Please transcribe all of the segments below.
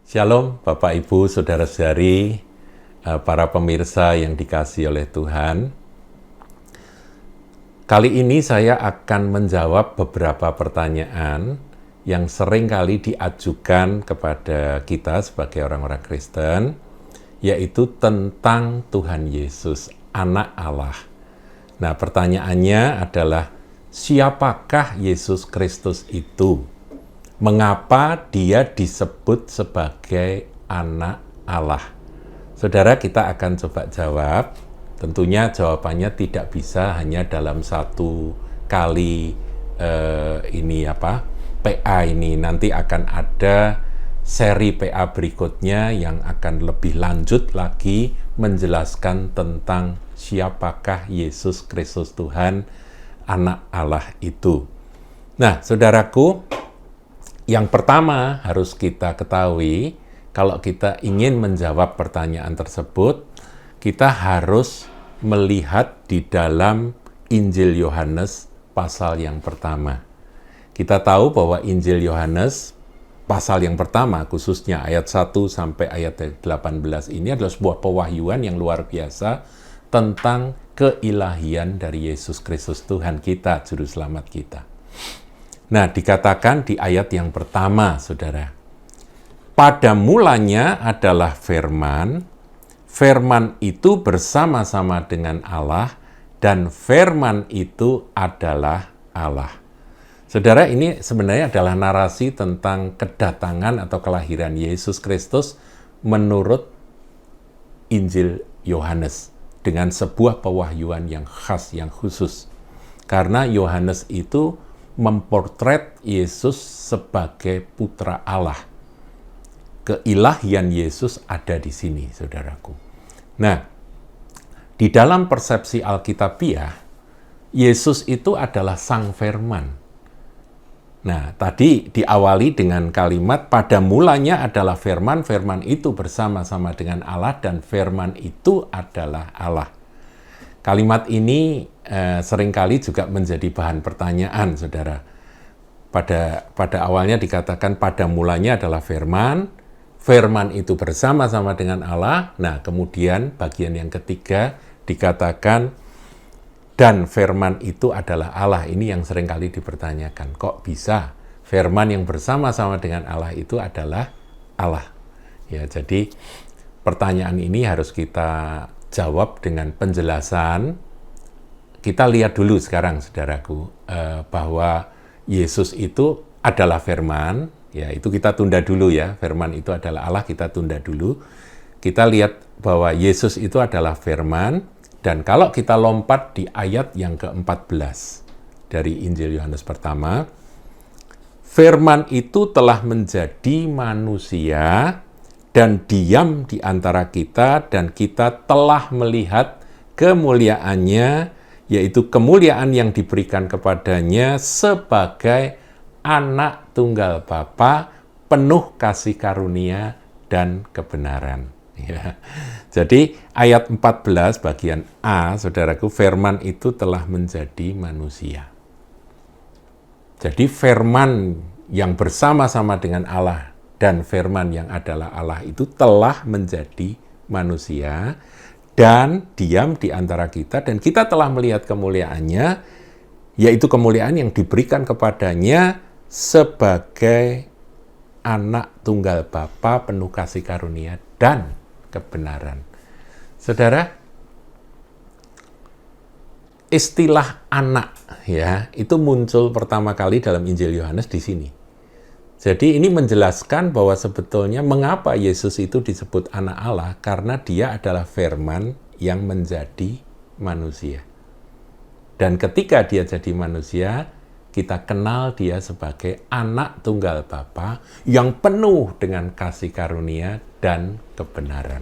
Shalom Bapak Ibu, Saudara-saudari, para pemirsa yang dikasihi oleh Tuhan. Kali ini saya akan menjawab beberapa pertanyaan yang sering kali diajukan kepada kita sebagai orang-orang Kristen, yaitu tentang Tuhan Yesus, Anak Allah. Nah, pertanyaannya adalah, siapakah Yesus Kristus itu? Mengapa dia disebut sebagai anak Allah? Saudara, kita akan coba jawab. Tentunya jawabannya tidak bisa hanya dalam satu kali PA ini. Nanti akan ada seri PA berikutnya yang akan lebih lanjut lagi menjelaskan tentang siapakah Yesus Kristus Tuhan, anak Allah itu. Nah, saudaraku, yang pertama harus kita ketahui, kalau kita ingin menjawab pertanyaan tersebut, kita harus melihat di dalam Injil Yohanes pasal yang pertama. Kita tahu bahwa Injil Yohanes pasal yang pertama, khususnya ayat 1 sampai ayat 18 ini adalah sebuah pewahyuan yang luar biasa tentang keilahian dari Yesus Kristus Tuhan kita, Juru Selamat kita. Nah, dikatakan di ayat yang pertama, saudara. Pada mulanya adalah firman, firman itu bersama-sama dengan Allah, dan firman itu adalah Allah. Saudara, ini sebenarnya adalah narasi tentang kedatangan atau kelahiran Yesus Kristus menurut Injil Yohanes, dengan sebuah pewahyuan yang khas, yang khusus. Karena Yohanes itu mempotret Yesus sebagai putra Allah. Keilahian Yesus ada di sini, saudaraku. Nah, di dalam persepsi Alkitabiah, Yesus itu adalah Sang Firman. Nah, tadi diawali dengan kalimat, pada mulanya adalah firman, firman itu bersama-sama dengan Allah, dan firman itu adalah Allah. Kalimat ini seringkali juga menjadi bahan pertanyaan, saudara. Pada awalnya dikatakan pada mulanya adalah firman, firman itu bersama-sama dengan Allah. Nah, kemudian bagian yang ketiga dikatakan, dan firman itu adalah Allah. Ini yang seringkali dipertanyakan. Kok bisa firman yang bersama-sama dengan Allah itu adalah Allah? Ya, jadi pertanyaan ini harus kita jawab dengan penjelasan. Kita lihat dulu sekarang, saudaraku, bahwa Yesus itu adalah firman. Ya, itu kita tunda dulu ya. Firman itu adalah Allah, kita tunda dulu. Kita lihat bahwa Yesus itu adalah firman. Dan kalau kita lompat di ayat yang ke-14 dari Injil Yohanes pertama, firman itu telah menjadi manusia dan diam di antara kita, dan kita telah melihat kemuliaannya, yaitu kemuliaan yang diberikan kepadanya sebagai anak tunggal Bapa, penuh kasih karunia dan kebenaran. Ya. Jadi ayat 14 bagian A, saudaraku, firman itu telah menjadi manusia. Jadi firman yang bersama-sama dengan Allah dan firman yang adalah Allah itu telah menjadi manusia dan diam di antara kita, dan kita telah melihat kemuliaannya, yaitu kemuliaan yang diberikan kepadanya sebagai anak tunggal Bapa, penuh kasih karunia dan kebenaran. Saudara, istilah anak ya, itu muncul pertama kali dalam Injil Yohanes di sini. Jadi ini menjelaskan bahwa sebetulnya mengapa Yesus itu disebut anak Allah, karena dia adalah firman yang menjadi manusia. Dan ketika dia jadi manusia, kita kenal dia sebagai anak tunggal Bapa yang penuh dengan kasih karunia dan kebenaran.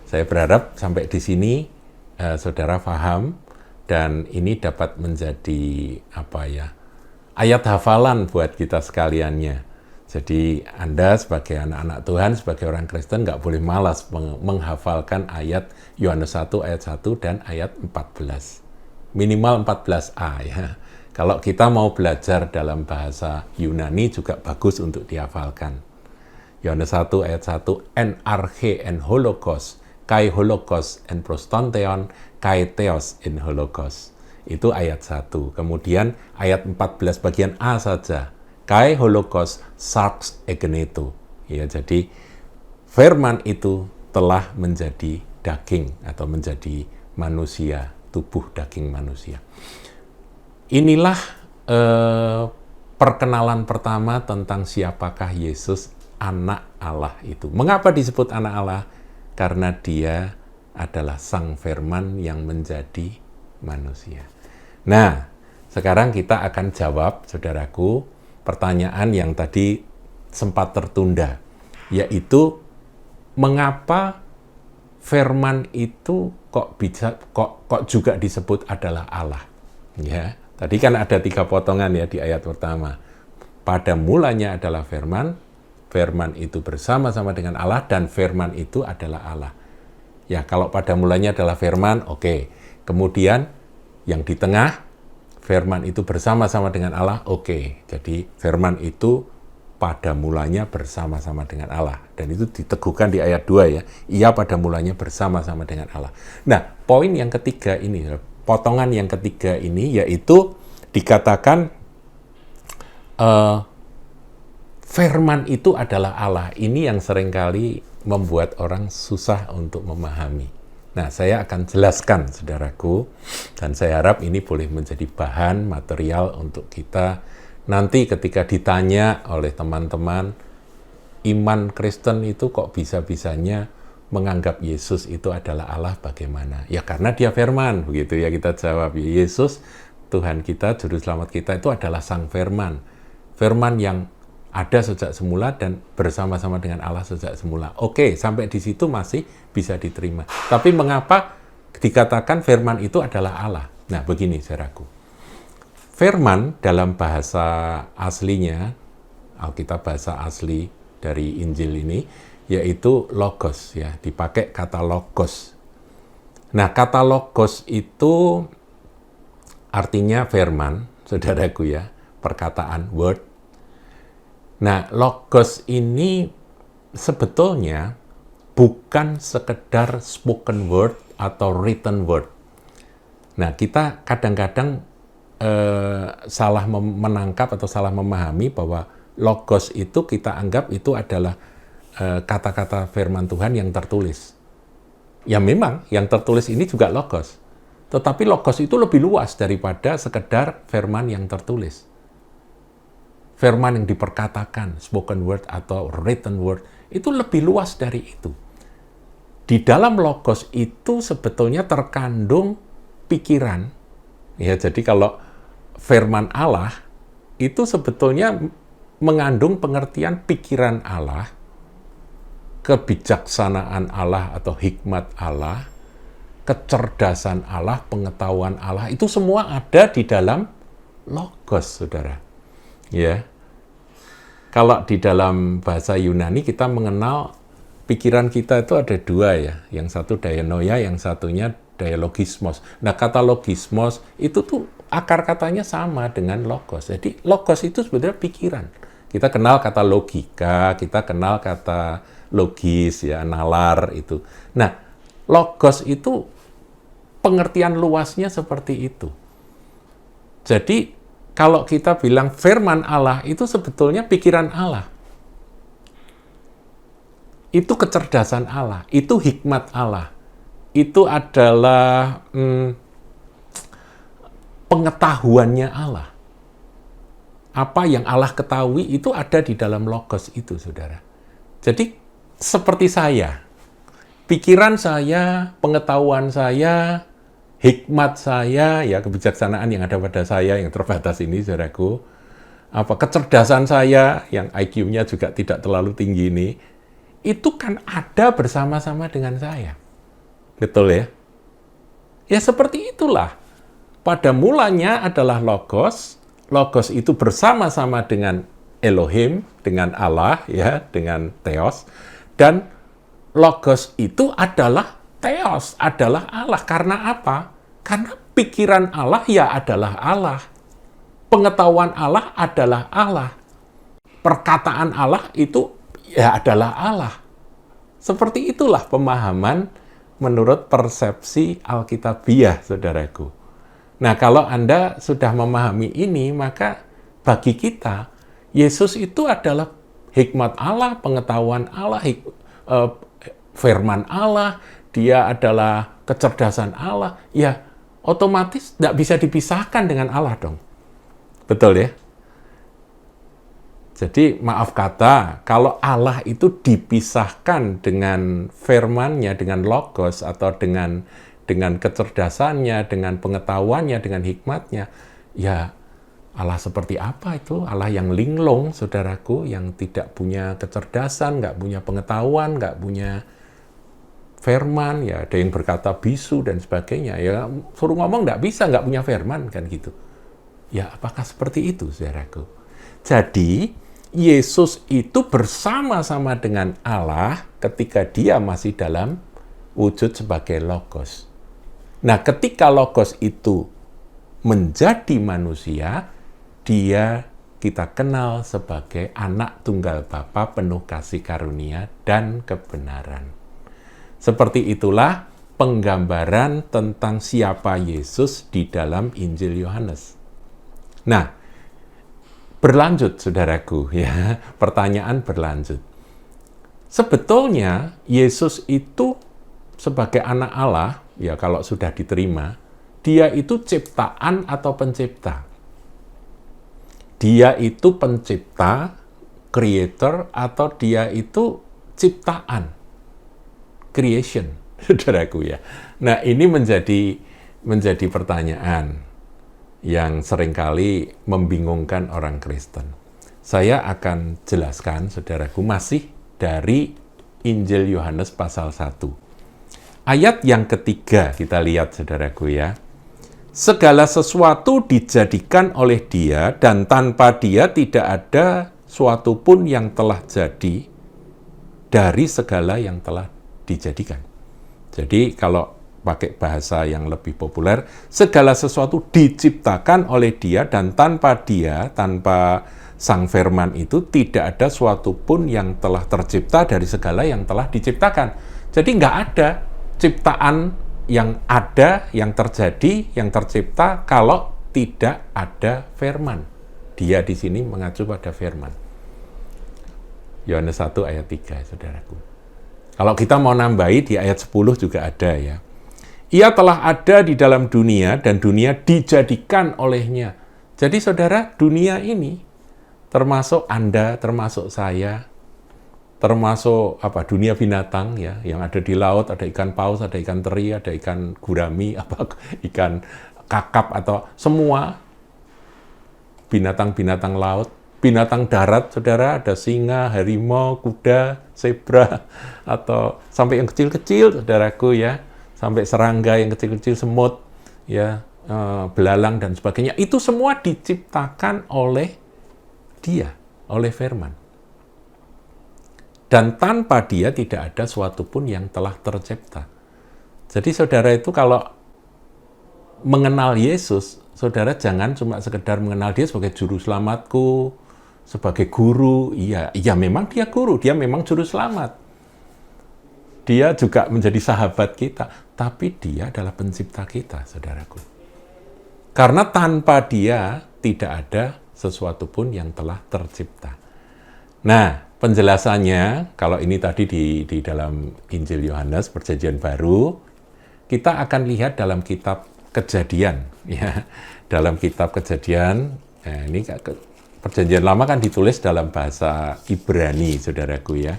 Saya berharap sampai di sini saudara paham, dan ini dapat menjadi ayat hafalan buat kita sekaliannya. Jadi Anda sebagai anak-anak Tuhan, sebagai orang Kristen, nggak boleh malas menghafalkan ayat Yohanes 1 ayat 1 dan ayat 14. Minimal 14a ya. Kalau kita mau belajar dalam bahasa Yunani juga bagus untuk dihafalkan. Yohanes 1 ayat 1, en arche en holokos, kai holokos en prostonteon, kai theos in holokos. Itu ayat 1. Kemudian ayat 14 bagian A saja, kai holokos sarx egeneto. Ya, jadi firman itu telah menjadi daging atau menjadi manusia, tubuh daging manusia. Inilah perkenalan pertama tentang siapakah Yesus, anak Allah itu. Mengapa disebut anak Allah? Karena dia adalah Sang Firman yang menjadi manusia. Nah, sekarang kita akan jawab, saudaraku, pertanyaan yang tadi sempat tertunda, yaitu mengapa Firman itu kok juga disebut adalah Allah? Ya, tadi kan ada 3 potongan ya di ayat pertama. Pada mulanya adalah Firman, Firman itu bersama-sama dengan Allah, dan Firman itu adalah Allah. Ya, kalau pada mulanya adalah Firman, oke. Kemudian yang di tengah, Firman itu bersama-sama dengan Allah, oke. Jadi Firman itu pada mulanya bersama-sama dengan Allah. Dan itu diteguhkan di ayat 2 ya. Ia pada mulanya bersama-sama dengan Allah. Nah, poin yang ketiga ini, potongan yang ketiga ini, yaitu dikatakan Firman itu adalah Allah. Ini yang seringkali membuat orang susah untuk memahami. Nah, saya akan jelaskan, saudaraku, dan saya harap ini boleh menjadi bahan material untuk kita nanti ketika ditanya oleh teman-teman, iman Kristen itu kok bisa-bisanya menganggap Yesus itu adalah Allah bagaimana? Ya karena dia Firman, begitu ya kita jawab. Yesus, Tuhan kita, Juru Selamat kita itu adalah Sang Firman. Firman yang ada sejak semula dan bersama-sama dengan Allah sejak semula. Oke, sampai di situ masih bisa diterima. Tapi mengapa dikatakan Firman itu adalah Allah? Nah, begini, saudaraku. Firman dalam bahasa aslinya, Alkitab bahasa asli dari Injil ini, yaitu logos, ya, dipakai kata logos. Nah, kata logos itu artinya firman, saudaraku ya, perkataan, word. Nah, logos ini sebetulnya bukan sekedar spoken word atau written word. Nah, kita kadang-kadang salah menangkap atau salah memahami bahwa logos itu kita anggap itu adalah kata-kata firman Tuhan yang tertulis. Ya memang, yang tertulis ini juga logos. Tetapi logos itu lebih luas daripada sekedar firman yang tertulis. Firman yang diperkatakan, spoken word atau written word, itu lebih luas dari itu. Di dalam logos itu sebetulnya terkandung pikiran. Ya, jadi kalau firman Allah itu sebetulnya mengandung pengertian pikiran Allah, kebijaksanaan Allah atau hikmat Allah, kecerdasan Allah, pengetahuan Allah, itu semua ada di dalam logos, saudara. Ya, kalau di dalam bahasa Yunani kita mengenal pikiran kita itu ada 2 ya, yang satu dianoia, yang satunya dialogismos. Nah, kata logismos itu tuh akar katanya sama dengan logos. Jadi logos itu sebenarnya pikiran. Kita kenal kata logika, kita kenal kata logis ya, nalar itu. Nah, logos itu pengertian luasnya seperti itu. Jadi kalau kita bilang firman Allah, itu sebetulnya pikiran Allah. Itu kecerdasan Allah, itu hikmat Allah. Itu adalah pengetahuannya Allah. Apa yang Allah ketahui itu ada di dalam logos itu, saudara. Jadi, seperti saya, pikiran saya, pengetahuan saya, hikmat saya, ya kebijaksanaan yang ada pada saya yang terbatas ini, saudaraku, kecerdasan saya yang IQ-nya juga tidak terlalu tinggi ini, itu kan ada bersama-sama dengan saya. Betul ya? Ya seperti itulah. Pada mulanya adalah logos, logos itu bersama-sama dengan Elohim, dengan Allah, ya, dengan Theos, dan logos itu adalah Theos, adalah Allah. Karena apa? Karena pikiran Allah ya adalah Allah. Pengetahuan Allah adalah Allah. Perkataan Allah itu ya adalah Allah. Seperti itulah pemahaman menurut persepsi Alkitabiah, saudaraku. Nah, kalau Anda sudah memahami ini, maka bagi kita, Yesus itu adalah hikmat Allah, pengetahuan Allah, firman Allah, dia adalah kecerdasan Allah. Ya, otomatis tidak bisa dipisahkan dengan Allah dong. Betul ya? Jadi maaf kata, kalau Allah itu dipisahkan dengan firman-Nya, dengan logos, atau dengan kecerdasannya, dengan pengetahuannya, dengan hikmatnya, ya Allah seperti apa itu? Allah yang linglung, saudaraku, yang tidak punya kecerdasan, nggak punya pengetahuan, nggak punya firman, ya ada yang berkata bisu dan sebagainya. Ya suruh ngomong nggak bisa, nggak punya firman, kan gitu. Ya apakah seperti itu, saudaraku? Jadi, Yesus itu bersama-sama dengan Allah ketika dia masih dalam wujud sebagai Logos. Nah, ketika Logos itu menjadi manusia, dia kita kenal sebagai anak tunggal Bapa penuh kasih karunia dan kebenaran. Seperti itulah penggambaran tentang siapa Yesus di dalam Injil Yohanes. Nah, berlanjut, saudaraku, ya. Pertanyaan berlanjut. Sebetulnya, Yesus itu sebagai anak Allah, ya kalau sudah diterima, dia itu ciptaan atau pencipta. Dia itu pencipta, creator, atau dia itu ciptaan, creation, saudaraku ya. Nah, ini menjadi pertanyaan yang seringkali membingungkan orang Kristen. Saya akan jelaskan, saudaraku, masih dari Injil Yohanes pasal 1. Ayat yang ketiga kita lihat, saudaraku ya. Segala sesuatu dijadikan oleh Dia, dan tanpa Dia tidak ada suatu pun yang telah jadi dari segala yang telah dijadikan. Jadi kalau pakai bahasa yang lebih populer, segala sesuatu diciptakan oleh Dia, dan tanpa Dia, tanpa Sang Firman itu, tidak ada suatu pun yang telah tercipta dari segala yang telah diciptakan. Jadi nggak ada ciptaan yang ada, yang terjadi, yang tercipta, kalau tidak ada Firman. Dia di sini mengacu pada Firman. Yohanes 1 ayat 3, saudaraku. Kalau kita mau nambahi, di ayat 10 juga ada ya. Ia telah ada di dalam dunia, dan dunia dijadikan olehnya. Jadi saudara, dunia ini, termasuk Anda, termasuk saya, termasuk dunia binatang ya, yang ada di laut, ada ikan paus, ada ikan teri, ada ikan gurami, ikan kakap, atau semua binatang-binatang laut, binatang darat, saudara, ada singa, harimau, kuda, zebra, atau sampai yang kecil-kecil, saudaraku ya, sampai serangga yang kecil-kecil, semut, ya, belalang dan sebagainya. Itu semua diciptakan oleh Dia, oleh Firman. Dan tanpa Dia tidak ada suatu pun yang telah tercipta. Jadi saudara itu kalau mengenal Yesus, saudara jangan cuma sekedar mengenal Dia sebagai juru selamatku, sebagai guru. Iya memang Dia guru, Dia memang juru selamat. Dia juga menjadi sahabat kita, tapi Dia adalah pencipta kita, saudaraku. Karena tanpa Dia tidak ada sesuatu pun yang telah tercipta. Nah, penjelasannya, kalau ini tadi di dalam Injil Yohanes, Perjanjian Baru, kita akan lihat dalam kitab Kejadian. Ya. Dalam kitab Kejadian, ini Perjanjian Lama kan ditulis dalam bahasa Ibrani, saudaraku ya.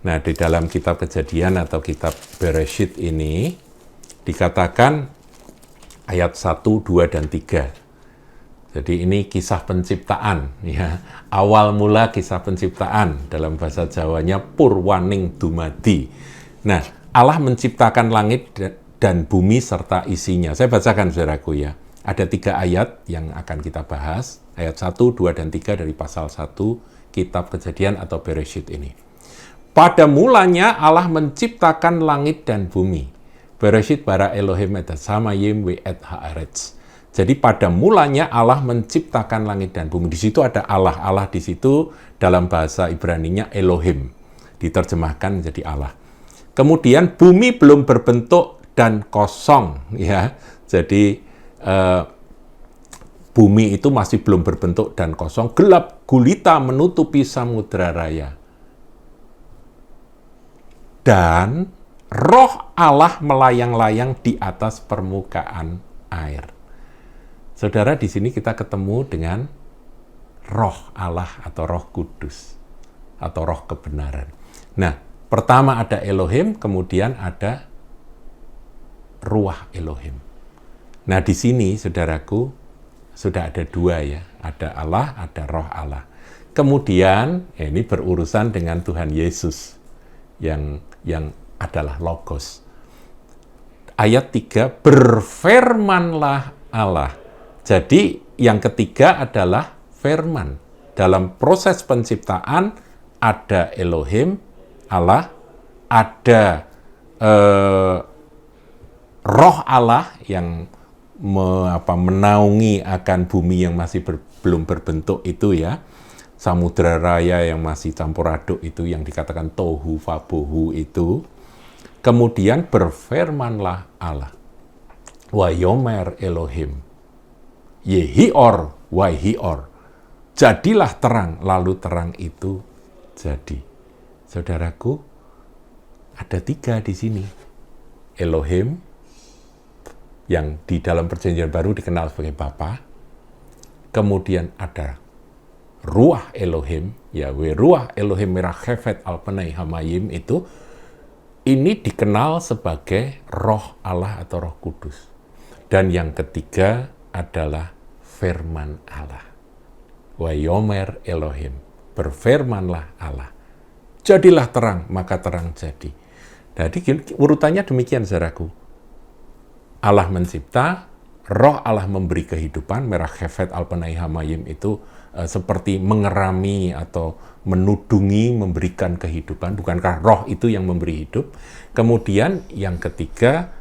Nah, di dalam kitab Kejadian atau kitab Bereshit ini dikatakan ayat 1, 2, dan 3. Jadi ini kisah penciptaan ya. Awal mula kisah penciptaan, dalam bahasa Jawanya purwaning dumadi. Nah, Allah menciptakan langit dan bumi serta isinya. Saya bacakan, saudaraku ya. Ada 3 ayat yang akan kita bahas. Ayat 1, 2, dan 3 dari pasal 1 kitab Kejadian atau Bereshit ini. Pada mulanya Allah menciptakan langit dan bumi. Bereshit bara Elohim et hasamayim ve et haaretz. Jadi pada mulanya Allah menciptakan langit dan bumi. Di situ ada Allah. Allah di situ dalam bahasa Ibrani-nya Elohim. Diterjemahkan menjadi Allah. Kemudian bumi belum berbentuk dan kosong, ya. Jadi bumi itu masih belum berbentuk dan kosong. Gelap gulita menutupi samudra raya. Dan roh Allah melayang-layang di atas permukaan air. Saudara, di sini kita ketemu dengan roh Allah atau roh kudus, atau roh kebenaran. Nah, pertama ada Elohim, kemudian ada ruah Elohim. Nah, di sini, saudaraku, sudah ada dua ya. Ada Allah, ada roh Allah. Kemudian, ini berurusan dengan Tuhan Yesus, yang adalah Logos. Ayat 3, berfirmanlah Allah. Jadi, yang ketiga adalah firman. Dalam proses penciptaan, ada Elohim, Allah, ada roh Allah yang menaungi akan bumi yang masih belum berbentuk itu ya. Samudra raya yang masih campur aduk itu, yang dikatakan tohu vabohu itu. Kemudian berfirmanlah Allah. Wa yomer Elohim. Yehior, waihior. Jadilah terang, lalu terang itu jadi. Saudaraku, ada tiga di sini. Elohim, yang di dalam perjanjian baru dikenal sebagai Bapa. Kemudian ada Ruah Elohim, Yahweh Ruah Elohim Merachefet Alpenei Hamayim itu, ini dikenal sebagai roh Allah atau roh kudus. Dan yang ketiga adalah firman Allah. Wa yomer Elohim, berfirmanlah Allah. Jadilah terang, maka terang jadi. Jadi urutannya demikian, saudaraku. Allah mencipta, roh Allah memberi kehidupan, merachefet alpenai hamayim itu seperti mengerami atau menudungi, memberikan kehidupan. Bukankah roh itu yang memberi hidup? Kemudian yang ketiga,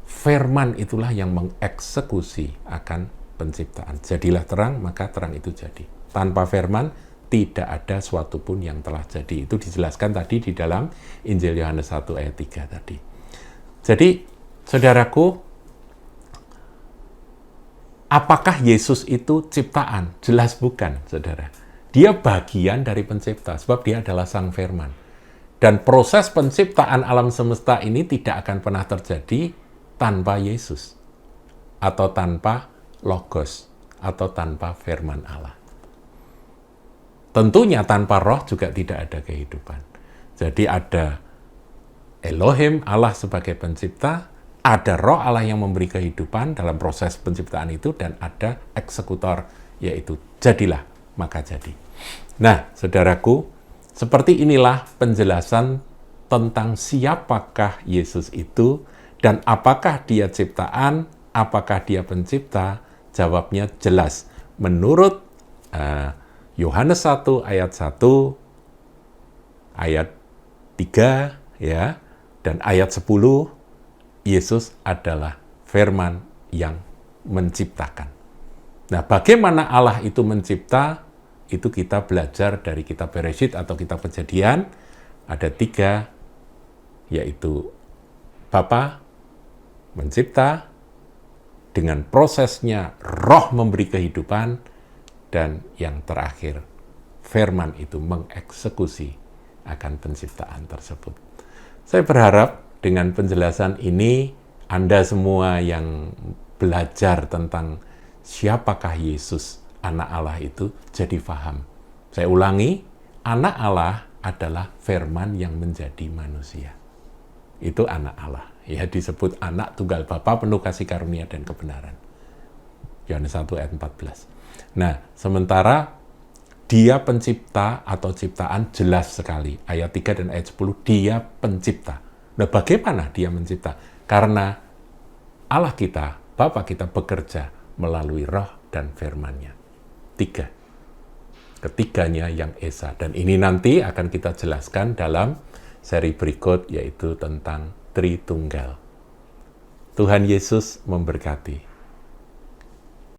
firman itulah yang mengeksekusi akan penciptaan. Jadilah terang, maka terang itu jadi. Tanpa firman, tidak ada suatu pun yang telah jadi. Itu dijelaskan tadi di dalam Injil Yohanes 1 ayat 3 tadi. Jadi, saudaraku, apakah Yesus itu ciptaan? Jelas bukan, saudara. Dia bagian dari pencipta, sebab dia adalah sang firman. Dan proses penciptaan alam semesta ini tidak akan pernah terjadi tanpa Yesus. Atau tanpa Logos, atau tanpa firman Allah. Tentunya tanpa roh juga tidak ada kehidupan. Jadi ada Elohim, Allah sebagai pencipta, ada roh Allah yang memberi kehidupan dalam proses penciptaan itu, dan ada eksekutor, yaitu jadilah, maka jadi. Nah, saudaraku, seperti inilah penjelasan tentang siapakah Yesus itu, dan apakah dia ciptaan, apakah dia pencipta. Jawabnya jelas. Menurut Yohanes 1 ayat 1, ayat 3, ya, dan ayat 10, Yesus adalah firman yang menciptakan. Nah, bagaimana Allah itu mencipta, itu kita belajar dari kitab Bereshit atau kitab Kejadian. Ada 3, yaitu Bapa mencipta, dengan prosesnya roh memberi kehidupan, dan yang terakhir, firman itu mengeksekusi akan penciptaan tersebut. Saya berharap dengan penjelasan ini, Anda semua yang belajar tentang siapakah Yesus, anak Allah itu, jadi paham. Saya ulangi, anak Allah adalah firman yang menjadi manusia. Itu anak Allah. Ya, disebut anak tunggal Bapa penuh kasih karunia dan kebenaran. Yohanes 1 ayat 14. Nah, sementara dia pencipta atau ciptaan jelas sekali. Ayat 3 dan ayat 10, dia pencipta. Nah, bagaimana dia mencipta? Karena Allah kita, Bapa kita bekerja melalui roh dan firman-Nya. 3. Ketiganya yang Esa. Dan ini nanti akan kita jelaskan dalam seri berikut, yaitu tentang Tritunggal. Tuhan Yesus memberkati.